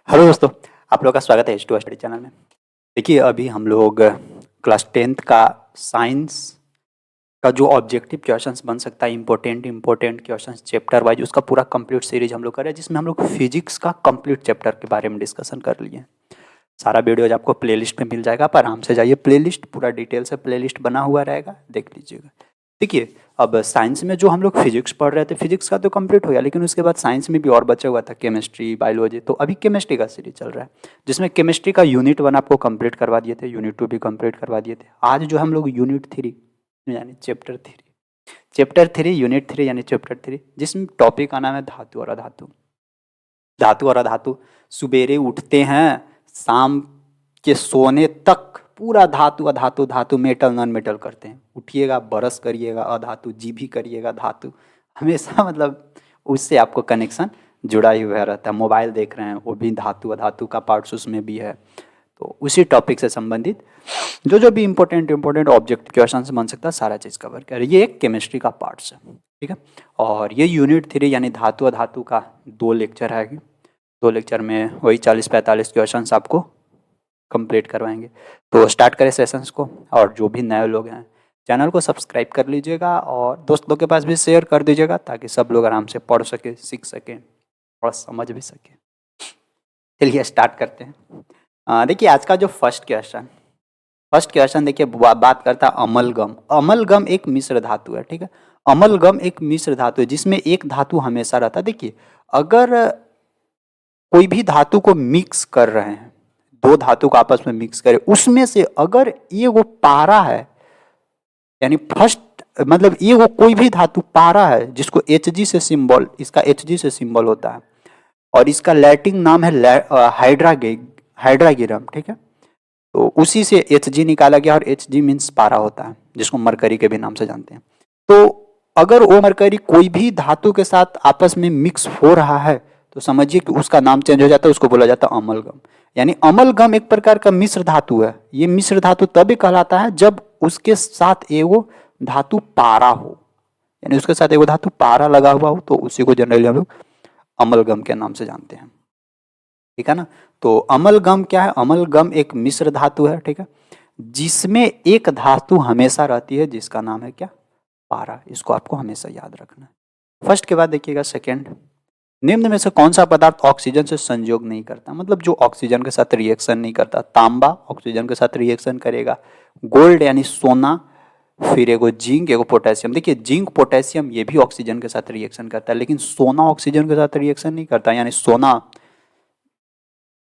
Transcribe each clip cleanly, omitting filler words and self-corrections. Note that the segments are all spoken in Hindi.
हेलो दोस्तों, आप लोग का स्वागत है H2 स्टडी चैनल में। देखिए, अभी हम लोग क्लास 10th का साइंस का जो ऑब्जेक्टिव क्वेश्चंस बन सकता है, इम्पोर्टेंट क्वेश्चंस चैप्टर वाइज, उसका पूरा कंप्लीट सीरीज हम लोग कर रहे हैं, जिसमें हम लोग फिजिक्स का कंप्लीट चैप्टर के बारे में डिस्कशन कर लिए हैं। सारा वीडियोज आपको प्लेलिस्ट में मिल जाएगा, आप आराम से जाइए, प्लेलिस्ट पूरा डिटेल से प्लेलिस्ट बना हुआ रहेगा, देख लीजिएगा। देखिए, अब साइंस में जो हम लोग फिजिक्स पढ़ रहे थे, फिजिक्स का तो कंप्लीट हो गया, लेकिन उसके बाद साइंस में भी और बचा हुआ था, केमिस्ट्री, बायोलॉजी। तो अभी केमिस्ट्री का सीरीज चल रहा है, जिसमें केमिस्ट्री का यूनिट 1 आपको कंप्लीट करवा दिए थे, यूनिट 2 भी कंप्लीट करवा दिए थे। आज जो हम लोग यूनिट 3 यानी चैप्टर 3 यूनिट 3 यानी चैप्टर 3, जिसमें टॉपिक का नाम है धातु और अधातु। धातु और अधातु, सुबेरे उठते हैं, शाम के सोने तक पूरा धातु अधातु धातु मेटल नॉन मेटल करते हैं। उठिएगा, ब्रश करिएगा अधातु, जी भी करिएगा धातु, हमेशा मतलब उससे आपको कनेक्शन जुड़ा ही हुआ रहता है। मोबाइल देख रहे हैं, वो भी धातु अधातु का पार्ट्स उसमें भी है। तो उसी टॉपिक से संबंधित जो जो भी इम्पोर्टेंट ऑब्जेक्ट क्वेश्चन बन सकता है, सारा चीज़ कवर कर। ये एक केमिस्ट्री का पार्ट्स है, ठीक है। और ये यूनिट 3 यानी धातु अधातु का 2 लेक्चर है। 2 लेक्चर में वही 40-45 क्वेश्चन आपको कंप्लीट करवाएंगे। तो स्टार्ट करें सेशंस को। और जो भी नए लोग हैं, चैनल को सब्सक्राइब कर लीजिएगा और दोस्त लोग के पास भी शेयर कर दीजिएगा, ताकि सब लोग आराम से पढ़ सके, सीख सकें और समझ भी सकें। चलिए स्टार्ट करते हैं। देखिए, आज का जो फर्स्ट क्वेश्चन देखिए, बात करता है अमलगम। अमलगम एक मिश्र धातु है, ठीक है। अमलगम एक मिश्र धातु है, जिसमें एक धातु हमेशा रहता है। देखिए, अगर कोई भी धातु को मिक्स कर रहे हैं, 2 धातु को आपस में मिक्स करें, उसमें से अगर ये वो पारा है, यानी फर्स्ट मतलब ये वो कोई भी धातु पारा है, जिसको Hg से सिंबल, इसका Hg से सिंबल होता है, और इसका लैटिन नाम है हाइड्रागिरम, ठीक है। तो उसी से Hg निकाला गया, और Hg मीन्स पारा होता है, जिसको मरकरी के भी नाम से जानते हैं। तो अगर वो मरकरी कोई भी धातु के साथ आपस में मिक्स हो रहा है, तो समझिए कि उसका नाम चेंज हो जाता है, उसको बोला जाता है अमलगम। यानी अमलगम एक प्रकार का मिश्र धातु है। ये मिश्र धातु तभी कहलाता है जब उसके साथ एगो धातु पारा हो, यानी उसके साथ एगो धातु पारा लगा हुआ हो, तो उसी को जनरली हम लोग अमलगम के नाम से जानते हैं, ठीक है ना। तो अमलगम क्या है? अमलगम एक मिश्र धातु है, ठीक है, जिसमें एक धातु हमेशा रहती है, जिसका नाम है क्या? पारा। इसको आपको हमेशा याद रखना है। फर्स्ट के बाद देखिएगा सेकेंड, निम्न में से कौन सा पदार्थ ऑक्सीजन से संयोग नहीं करता? मतलब जो ऑक्सीजन के साथ रिएक्शन नहीं करता। तांबा ऑक्सीजन के साथ रिएक्शन करेगा, गोल्ड यानी सोना, फिर एगो जिंक, एगो पोटेशियम। देखिए, जिंक पोटेशियम ये भी ऑक्सीजन के साथ रिएक्शन करता है, लेकिन सोना ऑक्सीजन के साथ रिएक्शन नहीं करता। यानी सोना,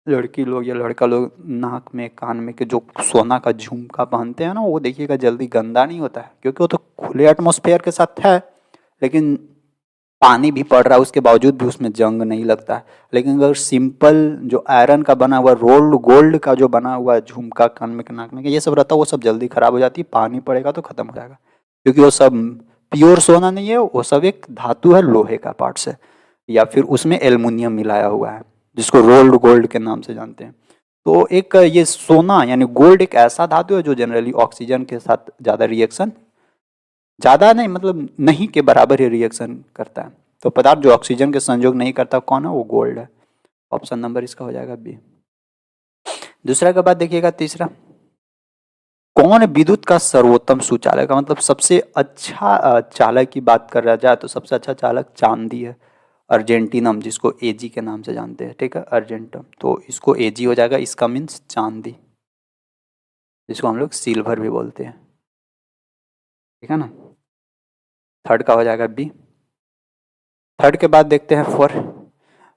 लड़की लोग या लड़का लोग नाक में कान में के जो सोना का झुमका पहनते हैं ना, वो देखिएगा जल्दी गंदा नहीं होता है, क्योंकि वो तो खुले एटमॉस्फेयर के साथ है, लेकिन पानी भी पड़ रहा है, उसके बावजूद भी उसमें जंग नहीं लगता है। लेकिन अगर सिंपल जो आयरन का बना हुआ, रोल्ड गोल्ड का जो बना हुआ झुमका, कान में नाक में ये सब रहता है, वो सब जल्दी खराब हो जाती है, पानी पड़ेगा तो खत्म हो जाएगा, क्योंकि वो सब प्योर सोना नहीं है, वो सब एक धातु है, लोहे का पार्ट्स है, या फिर उसमें एल्युमिनियम मिलाया हुआ है, जिसको रोल्ड गोल्ड के नाम से जानते हैं। तो एक ये सोना यानी गोल्ड एक ऐसा धातु है जो जनरली ऑक्सीजन के साथ ज़्यादा रिएक्शन, ज़्यादा नहीं मतलब नहीं के बराबर ही रिएक्शन करता है। तो पदार्थ जो ऑक्सीजन के संयोग नहीं करता कौन है? वो गोल्ड है। ऑप्शन नंबर इसका हो जाएगा बी। दूसरा के बाद देखिएगा तीसरा, कौन विद्युत का सर्वोत्तम सुचालक है? मतलब सबसे अच्छा चालक की बात कर रहा जाए तो सबसे अच्छा चालक चांदी है, अर्जेंटीनम, जिसको एजी के नाम से जानते हैं, ठीक है, अर्जेंटम। तो इसको एजी हो जाएगा, इसका मीन्स चांदी, जिसको हम लोग सिल्वर भी बोलते हैं, ठीक है ना। थर्ड का हो जाएगा बी। थर्ड के बाद देखते हैं फोर,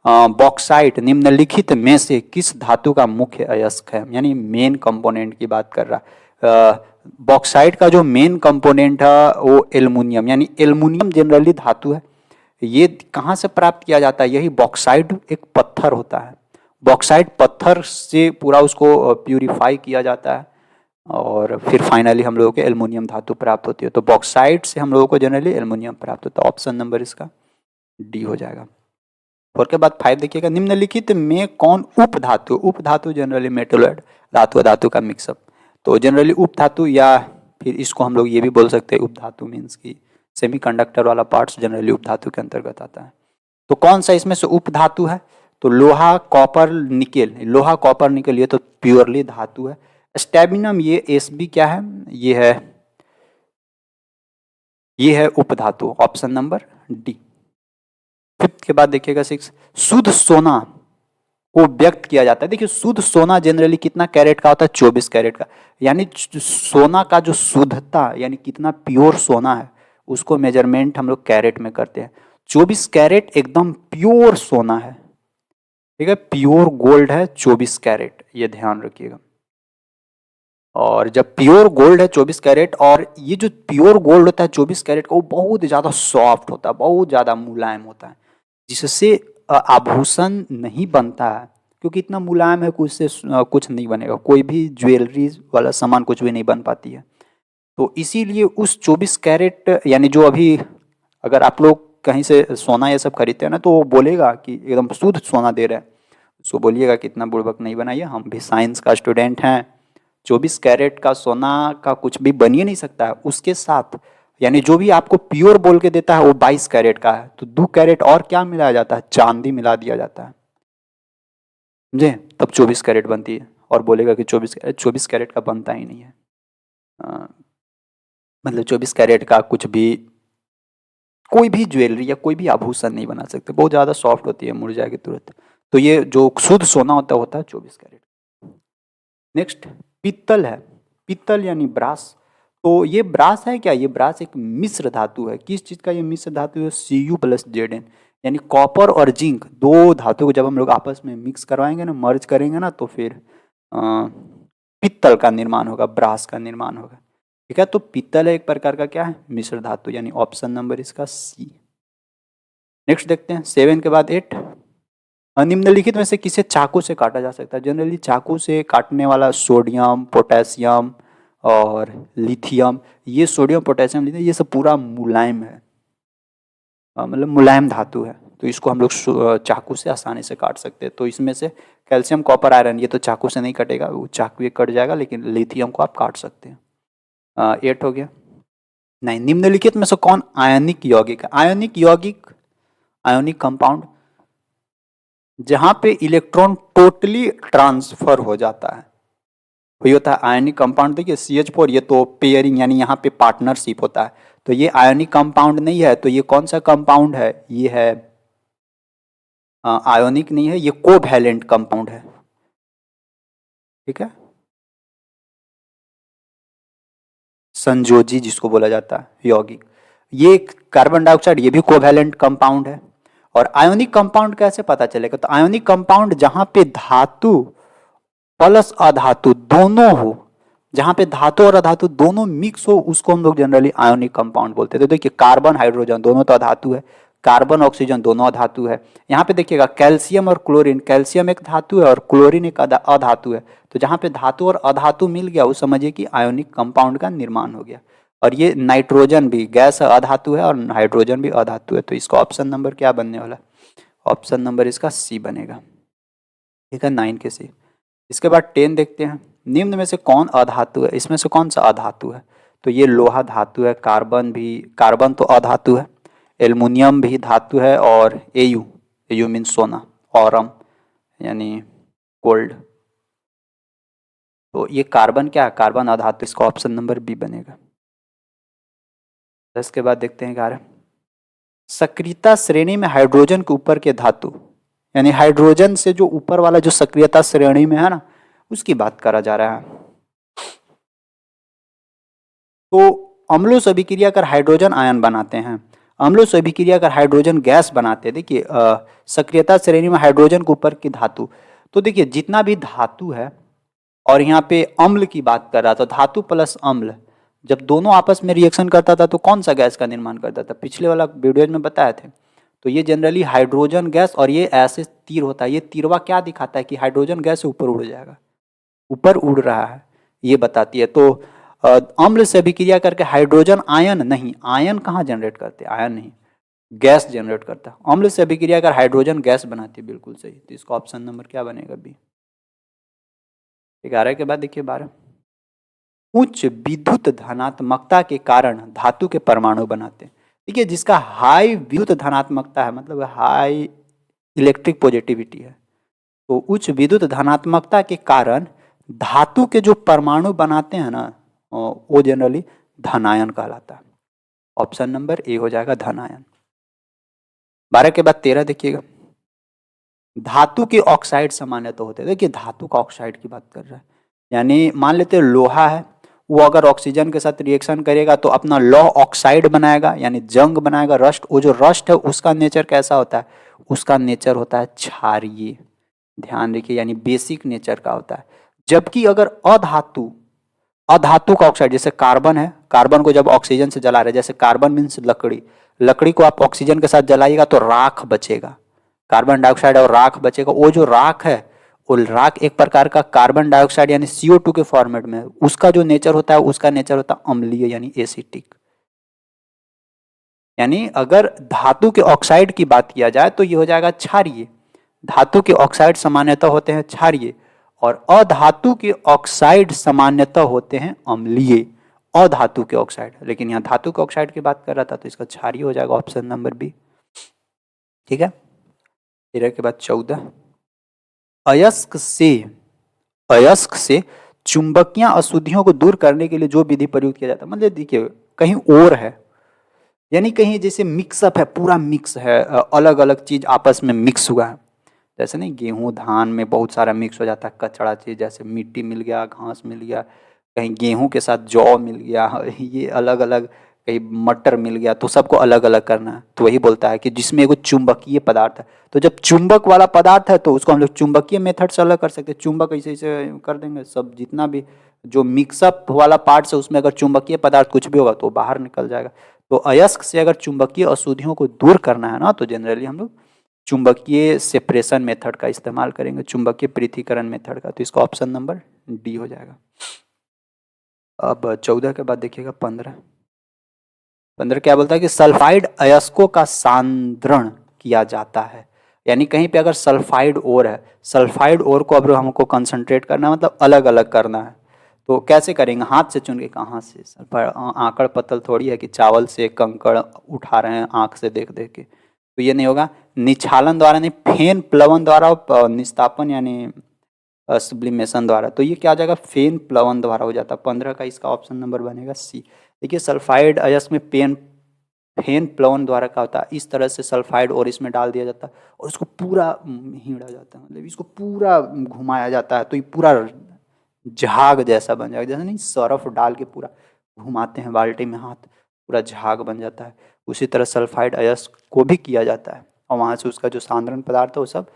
बॉक्साइट निम्नलिखित में से किस धातु का मुख्य अयस्क है? यानी मेन कंपोनेंट की बात कर रहा है। बॉक्साइट का जो मेन कंपोनेंट है वो एल्युमिनियम, यानी एल्युमिनियम जनरली धातु है। ये कहाँ से प्राप्त किया जाता है? यही बॉक्साइट एक पत्थर होता है, बॉक्साइट पत्थर से पूरा उसको प्यूरिफाई किया जाता है, और फिर फाइनली हम लोगों को एल्युमिनियम धातु प्राप्त होती है। तो बॉक्साइट से हम लोगों को जनरली एल्युमिनियम प्राप्त होता है। ऑप्शन नंबर इसका डी हो जाएगा। फोर के बाद फाइव देखिएगा, निम्नलिखित में कौन उप धातु? उप धातु जनरली मेटलोइड, धातु धातु का मिक्सअप। तो जनरली उप धातु, या फिर इसको हम लोग ये भी बोल सकते हैं उप धातु मीन्स की सेमीकंडक्टर वाला पार्ट्स जनरली उप धातु के अंतर्गत आता है। तो कौन सा इसमें से उप धातु है? तो लोहा कॉपर निकेल, लोहा कॉपर निकेल ये तो प्योरली धातु है। स्टैबिनम ये Sb क्या है, ये है उपधातु, ऑप्शन नंबर डी। फिफ्थ के बाद देखिएगा 6, शुद्ध सोना को व्यक्त किया जाता है। देखिए शुद्ध सोना जनरली कितना कैरेट का होता है, 24 कैरेट का। यानी सोना का जो शुद्धता यानी कितना प्योर सोना है उसको मेजरमेंट हम लोग कैरेट में करते हैं। 24 कैरेट एकदम प्योर सोना है, ठीक है, प्योर गोल्ड है 24 कैरेट, ये ध्यान रखिएगा। और जब प्योर गोल्ड है 24 कैरेट, और ये जो प्योर गोल्ड होता है 24 कैरेट का वो बहुत ज़्यादा सॉफ्ट होता है, बहुत ज़्यादा मुलायम होता है, जिससे आभूषण नहीं बनता है, क्योंकि इतना मुलायम है कुछ से कुछ नहीं बनेगा, कोई भी ज्वेलरी वाला सामान कुछ भी नहीं बन पाती है। तो इसीलिए उस 24 कैरेट यानी जो अभी अगर आप लोग कहीं से सोना ये सब खरीदते हैं ना तो वो बोलेगा कि एकदम शुद्ध सोना दे रहे हैं, उसको बोलिएगा कि इतना बुड़बक नहीं बनाइए, हम भी साइंस का स्टूडेंट हैं, 24 कैरेट का सोना का कुछ भी बन ही नहीं सकता है। उसके साथ यानी जो भी आपको प्योर बोल के देता है वो 22 कैरेट का है, तो 2 कैरेट और क्या मिलाया जाता है, चांदी मिला दिया जाता है, समझे, तब 24 कैरेट बनती है। और बोलेगा कि 24 कैरेट का बनता ही नहीं है, मतलब 24 कैरेट का कुछ भी कोई भी ज्वेलरी या कोई भी आभूषण नहीं बना सकते, बहुत ज़्यादा सॉफ्ट होती है, मुड़ जाएगी तुरंत। तो ये जो शुद्ध सोना होता है 24 कैरेट। नेक्स्ट पित्तल है, पित्तल यानी ब्रास। तो ये ब्रास है क्या, ये ब्रास एक मिश्र धातु है। किस चीज़ का ये मिश्र धातु है, Cu+Zn, यानी कॉपर और जिंक दो धातु को जब हम लोग आपस में मिक्स करवाएंगे ना, मर्ज करेंगे ना, तो फिर पित्तल का निर्माण होगा, ब्रास का निर्माण होगा, ठीक है। तो पित्तल है एक प्रकार का क्या है, मिश्र धातु, यानी ऑप्शन नंबर इसका सी। नेक्स्ट देखते हैं 7 के बाद 8, निम्नलिखित में से किसे चाकू से काटा जा सकता है। जनरली चाकू से काटने वाला सोडियम, पोटेशियम और लिथियम, ये सोडियम पोटेशियम लिथियम ये सब पूरा मुलायम है, मतलब मुलायम धातु है, तो इसको हम लोग चाकू से आसानी से काट सकते हैं। तो इसमें से कैल्शियम, कॉपर, आयरन ये तो चाकू से नहीं कटेगा, वो चाकू ये कट जाएगा, लेकिन लिथियम को आप काट सकते हैं। 8 हो गया। नहीं, निम्नलिखित में से कौन आयनिक यौगिक है। आयनिक कंपाउंड जहां पे इलेक्ट्रॉन टोटली ट्रांसफर हो जाता है वही होता है आयनिक कंपाउंड। देखिए CH4 ये तो पेयरिंग यानी यहाँ पे पार्टनरशिप होता है, तो ये आयनिक कंपाउंड नहीं है। तो ये कौन सा कंपाउंड है, ये है आयोनिक नहीं है, ये कोवैलेंट कंपाउंड है, ठीक है, संयोजी जिसको बोला जाता है यौगिक। ये कार्बन डाइऑक्साइड ये भी कोवैलेंट कंपाउंड है। और आयोनिक कंपाउंड कैसे पता चलेगा, तो आयोनिक कंपाउंड जहां पे धातु प्लस अधातु दोनों हो, जहां पे धातु और अधातु दोनों मिक्स हो उसको हम लोग जनरली आयोनिक कंपाउंड बोलते हैं। तो देखिए कार्बन हाइड्रोजन दोनों तो अधातु है, कार्बन ऑक्सीजन दोनों अधातु है। यहाँ पे देखिएगा कैल्शियम और क्लोरीन, कैल्शियम एक धातु है और क्लोरीन एक अधातु है। तो जहाँ पे धातु और अधातु मिल गया वो समझिए कि आयोनिक कंपाउंड का निर्माण हो गया। और ये नाइट्रोजन भी गैस अधातु है और हाइड्रोजन भी अधातु है, तो इसका ऑप्शन नंबर क्या बनने वाला, ऑप्शन नंबर इसका सी बनेगा, ठीक है, 9 के सी। इसके बाद 10 देखते हैं, निम्न में से कौन अधातु है, इसमें से कौन सा अधातु है। तो ये लोहा धातु है, कार्बन तो अधातु है, एल्युमिनियम भी धातु है, और एयू मीन सोना, औरम यानी गोल्ड। तो ये कार्बन क्या है, कार्बन अधातु, इसका ऑप्शन नंबर बी बनेगा। 10 के बाद देखते हैं 11, सक्रियता श्रेणी में हाइड्रोजन के ऊपर के धातु, यानी हाइड्रोजन से जो ऊपर वाला जो सक्रियता श्रेणी में है ना उसकी बात करा जा रहा है। तो अम्लों से अभिक्रिया कर हाइड्रोजन आयन बनाते हैं, अम्लों से अभिक्रिया कर हाइड्रोजन गैस बनाते हैं। देखिए सक्रियता श्रेणी में हाइड्रोजन के ऊपर की धातु, तो देखिए जितना भी धातु है, और यहाँ पे अम्ल की बात कर रहा था, धातु प्लस अम्ल जब दोनों आपस में रिएक्शन करता था तो कौन सा गैस का निर्माण करता था, पिछले वाला वीडियो में बताए थे। तो ये जनरली हाइड्रोजन गैस, और ये ऐसे तीर होता है, ये तीरवा क्या दिखाता है कि हाइड्रोजन गैस से ऊपर उड़ जाएगा, ऊपर उड़ रहा है, ये बताती है। तो अम्ल से अभिक्रिया करके हाइड्रोजन आयन नहीं, आयन कहाँ जनरेट करते, आयन नहीं, गैस जनरेट करता है। अम्ल से अभिक्रिया कर हाइड्रोजन गैस बनाती है, बिल्कुल सही। तो इसका ऑप्शन नंबर क्या बनेगा, बी। 11 के बाद देखिए 12, उच्च विद्युत धनात्मकता के कारण धातु के परमाणु बनाते हैं। देखिए जिसका हाई विद्युत धनात्मकता है, मतलब हाई इलेक्ट्रिक पॉजिटिविटी है। तो उच्च विद्युत धनात्मकता के कारण धातु के जो परमाणु बनाते हैं ना वो जनरली धनायन कहलाता है। ऑप्शन नंबर ए हो जाएगा धनायन। 12 के बाद 13 देखिएगा, धातु के ऑक्साइड सामान्यतः होते हैं। देखिए धातु का ऑक्साइड की बात कर रहा है, यानी मान लेते हैं लोहा है, वो अगर ऑक्सीजन के साथ रिएक्शन करेगा तो अपना लौ ऑक्साइड बनाएगा, यानी जंग बनाएगा, रस्ट। वो जो रस्ट है उसका नेचर कैसा होता है? उसका नेचर होता है क्षारीय, ध्यान रखिए, यानी बेसिक नेचर का होता है। जबकि अगर अधातु का ऑक्साइड, जैसे कार्बन है, कार्बन को जब ऑक्सीजन से जला रहे, जैसे कार्बन मीन्स लकड़ी, लकड़ी को आप ऑक्सीजन के साथ जलाइएगा तो राख बचेगा, कार्बन डाइऑक्साइड और राख बचेगा। वो जो राख है, वो राख एक प्रकार का कार्बन डाइऑक्साइड यानी CO2 के फॉर्मेट में, उसका जो नेचर होता है उसका नेचर होता है अम्लीय यानी एसिटिक। यानी अगर धातु के ऑक्साइड की बात किया जाए तो ये हो जाएगा क्षारीय। धातु के ऑक्साइड सामान्यतः होते हैं क्षारीय और अधातु के ऑक्साइड सामान्यतः होते हैं अम्लीय। अधातु के ऑक्साइड, लेकिन यहाँ धातु के ऑक्साइड की बात कर रहा था तो इसका क्षारीय हो जाएगा, ऑप्शन नंबर बी। ठीक है। 13 के बाद 14, अयस्क से चुंबकीय अशुद्धियों को दूर करने के लिए जो विधि प्रयुक्त किया जाता है, मतलब देखिए कहीं और है, यानी कहीं जैसे मिक्सअप है, पूरा मिक्स है, अलग अलग चीज आपस में मिक्स हुआ है। जैसे नहीं गेहूं धान में बहुत सारा मिक्स हो जाता है कचड़ा चीज, जैसे मिट्टी मिल गया, घास मिल गया, कहीं गेहूं के साथ जौ मिल गया, ये अलग अलग, कहीं मटर मिल गया, तो सबको अलग अलग करना है। तो वही बोलता है कि जिसमें एगो चुंबकीय पदार्थ है, तो जब चुंबक वाला पदार्थ है तो उसको हम लोग चुंबकीय मेथड से अलग कर सकते हैं। चुंबक ऐसे ऐसे कर देंगे, सब जितना भी जो मिक्सअप वाला पार्ट है उसमें अगर चुंबकीय पदार्थ कुछ भी होगा तो बाहर निकल जाएगा। तो अयस्क से अगर चुंबकीय अशुद्धियों को दूर करना है ना, तो जनरली हम लोग चुंबकीय सेपरेशन मेथड का इस्तेमाल करेंगे, चुंबकीय पृथक्करण मेथड का। तो इसका ऑप्शन नंबर डी हो जाएगा। अब 14 के बाद देखिएगा 15 क्या बोलता है कि सल्फाइड अयस्कों का सांद्रण किया जाता है। यानी कहीं पे अगर सल्फाइड ओर है, सल्फाइड ओर को अब हमको कंसंट्रेट करना है, मतलब अलग अलग करना है। तो कैसे करेंगे? हाथ से चुन के, कहाँ से? आंकड़ पत्तल थोड़ी है कि चावल से कंकड़ उठा रहे हैं आंख से देख देख के, तो ये नहीं होगा। निछालन द्वारा नहीं, फेन प्लवन द्वारा, निस्तापन यानी सब्लिमेशन द्वारा। तो ये क्या हो जाएगा? फेन प्लवन द्वारा हो जाता है। 15 का इसका ऑप्शन नंबर बनेगा सी। देखिए सल्फाइड अयस्क में फेन प्लवन द्वारा का होता है, इस तरह से सल्फाइड और इसमें डाल दिया जाता है और इसको पूरा हिड़ा जाता है, मतलब इसको पूरा घुमाया जाता है, तो ये पूरा झाग जैसा बन जाएगा। जैसे नहीं सरफ डाल के पूरा घुमाते हैं बाल्टी में हाथ, पूरा झाग बन जाता है। उसी तरह सल्फाइड अयस्क को भी किया जाता है और वहाँ से उसका जो सांद्रण पदार्थ है वो सब,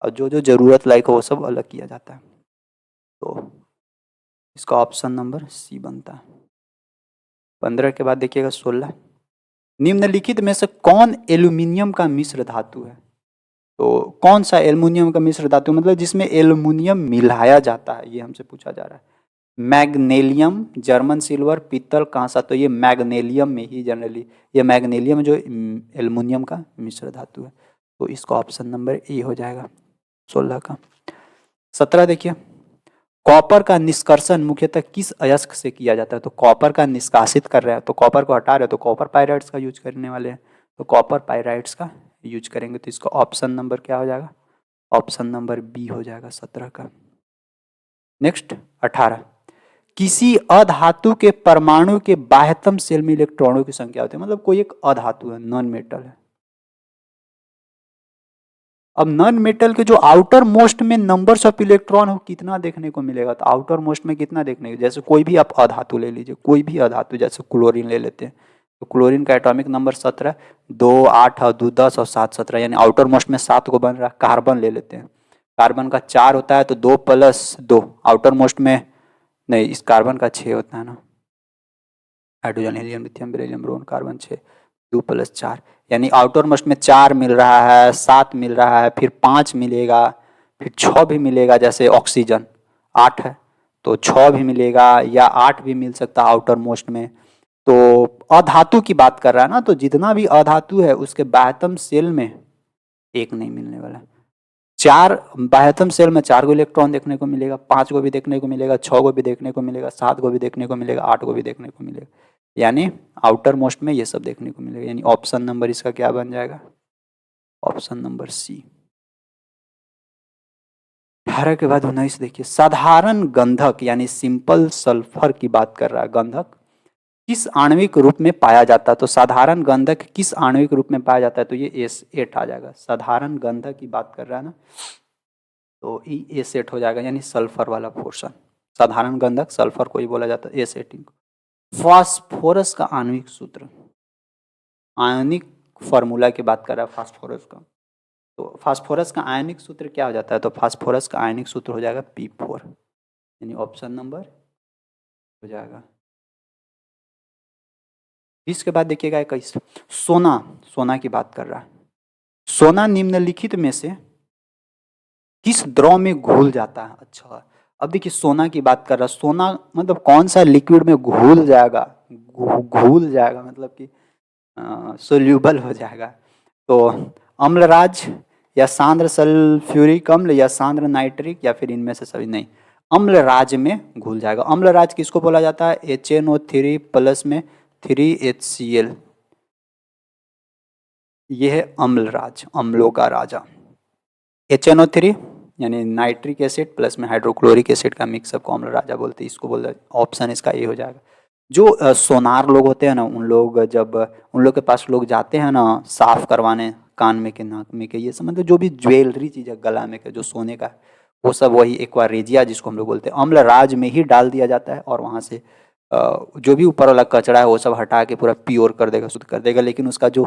और जो जो जरूरत लायक हो वो सब अलग किया जाता है। तो इसका ऑप्शन नंबर सी बनता है। 15 के बाद देखिएगा 16, निम्नलिखित में से कौन एल्यूमिनियम का मिश्र धातु है? तो कौन सा एल्युमिनियम का मिश्र धातु, मतलब जिसमें एल्युमिनियम मिलाया जाता है, ये हमसे पूछा जा रहा है। मैग्नेलियम, जर्मन सिल्वर, पीतल, कांसा। तो ये मैग्नेलियम में ही जनरली, ये मैग्नेलियम जो एल्युमिनियम का मिश्र धातु है। तो इसका ऑप्शन नंबर ए हो जाएगा 16 का। 17 देखिए, कॉपर का निष्कर्षण मुख्यतः किस अयस्क से किया जाता है? तो कॉपर का निष्कासित कर रहे हैं, तो कॉपर को हटा रहे हैं, तो कॉपर पाइराइड्स का यूज करने वाले हैं, तो कॉपर पाइराइड्स का यूज करेंगे। तो इसका ऑप्शन नंबर क्या हो जाएगा? ऑप्शन नंबर बी हो जाएगा 17 का। नेक्स्ट 18, किसी अधातु के परमाणु के बाह्यतम शेल में इलेक्ट्रॉनों की संख्या होती है, मतलब कोई एक अधातु है, नॉन मेटल है। अब नॉन मेटल के जो आउटर मोस्ट में नंबर्स ऑफ इलेक्ट्रॉन हो कितना देखने को मिलेगा? तो आउटर मोस्ट में कितना देखने को, जैसे कोई भी आप अधातु ले लीजिए, कोई भी अधातु, जैसे क्लोरीन ले लेते हैं, तो क्लोरीन का एटॉमिक नंबर 17, 2 8 और 2 10 और 7 17, यानी आउटर मोस्ट में 7 को बन रहा है। कार्बन ले लेते हैं, कार्बन का 4 होता है, तो 2 + 2, आउटर मोस्ट में नहीं, इस कार्बन का 6 होता है ना, hydrogen, helium, lithium, beryllium, boron, carbon 6, 2 + 4, यानी आउटर मोस्ट में 4 मिल रहा है, 7 मिल रहा है, फिर 5 मिलेगा, फिर 6 भी मिलेगा, जैसे ऑक्सीजन 8 है तो 6 भी मिलेगा, या 8 भी मिल सकता है आउटर मोस्ट में। तो अधातु की बात कर रहा है ना, तो जितना भी अधातु है उसके बाह्यतम शेल में एक नहीं मिलने वाला। 4 बाह्यतम शेल में 4 को इलेक्ट्रॉन देखने को मिलेगा, 5 को भी देखने को मिलेगा, 6 को भी देखने को मिलेगा, 7 को भी देखने को मिलेगा, 8 को भी देखने को मिलेगा, यानी आउटर मोस्ट में ये सब देखने को मिलेगा। यानी ऑप्शन नंबर इसका क्या बन जाएगा? Option number C. 18 के बाद 19 देखिए, साधारण गंधक यानी सिंपल सल्फर की बात कर रहा है। गंधक किस आणविक रूप में पाया जाता है? तो साधारण गंधक किस आणविक रूप में पाया जाता है? तो ये S8 आ जाएगा। साधारण गंधक की बात कर रहा है ना, तो ये A8 हो जाएगा, यानी सल्फर वाला पोर्शन। साधारण गंधक सल्फर को ही बोला जाता है, A18 को। फास्फोरस का आणविक सूत्र, आयनिक फॉर्मूला की बात कर रहा है फास्फोरस का। तो फास्फोरस का आयनिक सूत्र क्या हो जाता है? तो फास्फोरस का आयनिक सूत्र हो जाएगा P4, यानी ऑप्शन नंबर हो जाएगा। इसके बाद देखिएगा 21, सोना, सोना की बात कर रहा है। सोना निम्नलिखित में से किस द्रव में घुल जाता है? अच्छा, अब देखिए सोना की बात कर रहा है। सोना मतलब कौन सा लिक्विड में घुल जाएगा? घुल जाएगा मतलब कि सोल्यूबल हो जाएगा। तो अम्लराज या सांद्र सल्फ्यूरिक अम्ल या सांद्र नाइट्रिक या फिर इनमें से सभी? नहीं, अम्लराज में घुल जाएगा। अम्लराज किसको बोला जाता है? HNO3 प्लस में 3HCl, ये है अम्लराज, अम्लों का राजा। HNO3 यानी नाइट्रिक एसिड प्लस में हाइड्रोक्लोरिक एसिड का मिक्सअप को अम्ल राजा बोलते हैं, इसको बोलते हैं। ऑप्शन इसका ए हो जाएगा। जो सोनार लोग होते हैं ना, उन लोग जब उन लोग के पास लोग जाते हैं ना साफ करवाने, कान में के, नाक में के, ये सब मतलब जो भी ज्वेलरी चीज़ है गला में के जो सोने का है, वो सब वही एक्वारेजिया जिसको हम लोग बोलते हैं अम्ल राज में ही डाल दिया जाता है, और वहाँ से जो भी ऊपर वाला कचरा है वो सब हटा के पूरा प्योर कर देगा, शुद्ध कर देगा। लेकिन उसका जो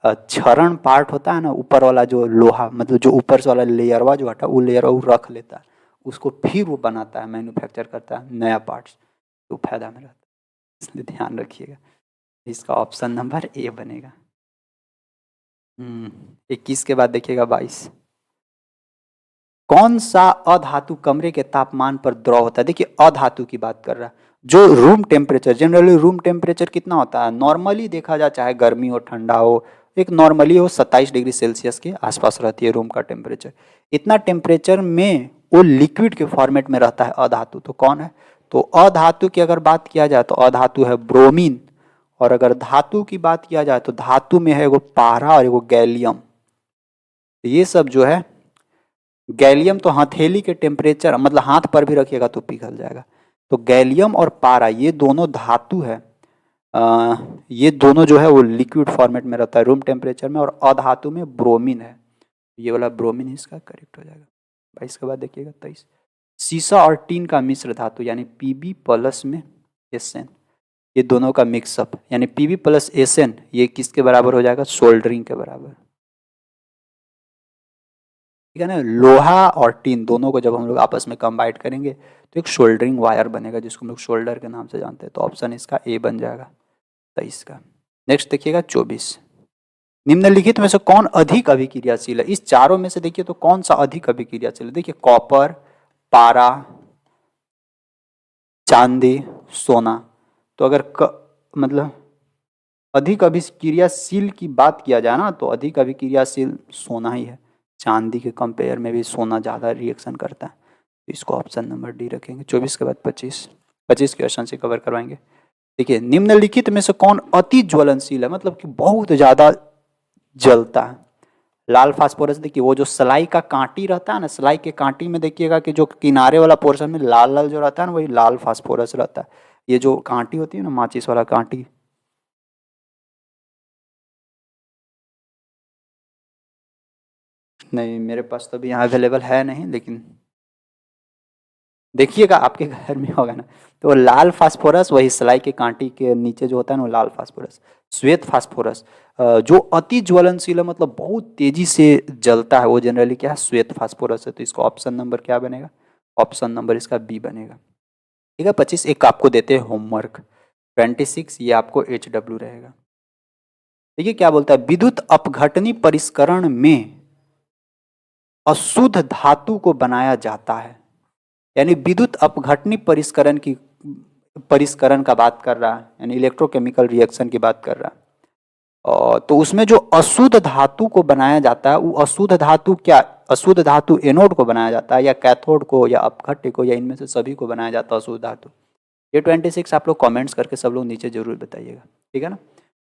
क्षरण पार्ट होता है ना, ऊपर वाला जो लोहा, मतलब जो ऊपर से वाला लेयरवा जो हटा, वो लेयर वो रख लेता है, उसको फिर वो बनाता है, मैन्युफैक्चर करता है नया पार्ट्स, तो फायदा में रहता है, इसलिए ध्यान रखिएगा। इसका ऑप्शन नंबर ए बनेगा। 21 के बाद देखिएगा 22, कौन सा अधातु कमरे के तापमान पर द्रव होता है? देखिए अधातु की बात कर रहा है। जो room temperature, generally room temperature कितना होता है? नॉर्मली देखा जाए, चाहे गर्मी हो ठंडा हो, एक नॉर्मली हो 27 डिग्री सेल्सियस के आसपास रहती है रूम का टेम्परेचर। इतना टेम्परेचर में वो लिक्विड के फॉर्मेट में रहता है अधातु, तो कौन है? तो अधातु की अगर बात किया जाए तो अधातु है ब्रोमीन, और अगर धातु की बात किया जाए तो धातु में है एगो पारा और एगो गैलियम। ये सब जो है, गैलियम तो हथेली के टेम्परेचर मतलब हाथ पर भी रखिएगा तो पिघल जाएगा। तो गैलियम और पारा ये दोनों धातु है, ये दोनों जो है वो लिक्विड फॉर्मेट में रहता है रूम टेम्परेचर में, और अधातु में ब्रोमीन है, ये वाला ब्रोमीन इसका करेक्ट हो जाएगा। 22 के बाद देखिएगा 23, सीसा और टीन का मिश्र धातु यानी Pb प्लस में Sn, ये दोनों का मिक्सअप यानी Pb प्लस Sn, ये किसके बराबर हो जाएगा? सोल्डरिंग के बराबर, ठीक है ना। लोहा और टीन दोनों को जब हम लोग आपस में कंबाइन करेंगे तो एक शोल्डरिंग वायर बनेगा, जिसको हम लोग शोल्डर के नाम से जानते हैं। तो ऑप्शन इसका ए बन जाएगा 23 का। नेक्स्ट देखिएगा 24, निम्नलिखित में से कौन अधिक अभिक्रियाशील है? इस चारों में से देखिए तो कौन सा अधिक अभिक्रियाशील है? देखिए कॉपर, पारा, चांदी, सोना। तो अगर मतलब अधिक अभिक्रियाशील की बात किया जाए ना, तो अधिक अभिक्रियाशील सोना ही है। चांदी के कंपेयर में भी सोना ज़्यादा रिएक्शन करता है, तो इसको ऑप्शन नंबर डी रखेंगे। 24 के बाद 25 क्वेश्चन से कवर करवाएंगे। देखिए निम्नलिखित में से कौन अति ज्वलनशील है, मतलब कि बहुत ज़्यादा जलता है? लाल फास्फोरस, देखिए वो जो सलाई का कांटी रहता है ना, सलाई के कांटी में देखिएगा कि जो किनारे वाला पोर्शन में लाल लाल जो रहता है ना, वही लाल फास्फोरस रहता है। ये जो कांटी होती है ना, माचिस वाला कांटी, नहीं मेरे पास तो अभी यहाँ अवेलेबल है नहीं, लेकिन देखिएगा आपके घर में होगा ना। तो लाल फास्फोरस वही सलाई के कांटी के नीचे जो होता है ना, वो लाल फास्फोरस। श्वेत फास्फोरस जो अति ज्वलनशील है, मतलब बहुत तेजी से जलता है, वो जनरली क्या है? श्वेत फास्फोरस है। तो इसका ऑप्शन नंबर क्या बनेगा? ऑप्शन नंबर इसका बी बनेगा, ठीक है। 25 एक आपको देते हैं होमवर्क, 26 ये आपको HW रहेगा। देखिए क्या बोलता है, विद्युत अपघटनी परिष्करण में अशुद्ध धातु को बनाया जाता है, यानी विद्युत अपघटनी परिष्करण का बात कर रहा है, यानी इलेक्ट्रोकेमिकल रिएक्शन की बात कर रहा है। और तो उसमें जो अशुद्ध धातु को बनाया जाता है, वो अशुद्ध धातु क्या? अशुद्ध धातु एनोड को बनाया जाता है, या कैथोड को, या अपघट्य को, या इनमें से सभी को बनाया जाता है अशुद्ध धातु? ये 26 आप लोग कमेंट्स करके सब लोग नीचे जरूर बताइएगा, ठीक है ना।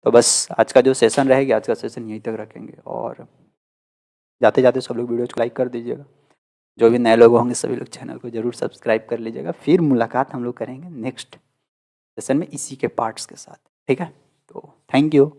तो बस आज का जो सेशन रहेगा, आज का सेशन यहीं तक रखेंगे, और जाते जाते सब लोग वीडियो को लाइक कर दीजिएगा। जो भी नए लोग होंगे सभी लोग चैनल को ज़रूर सब्सक्राइब कर लीजिएगा। फिर मुलाकात हम लोग करेंगे नेक्स्ट सेशन में इसी के पार्ट्स के साथ, ठीक है। तो थैंक यू।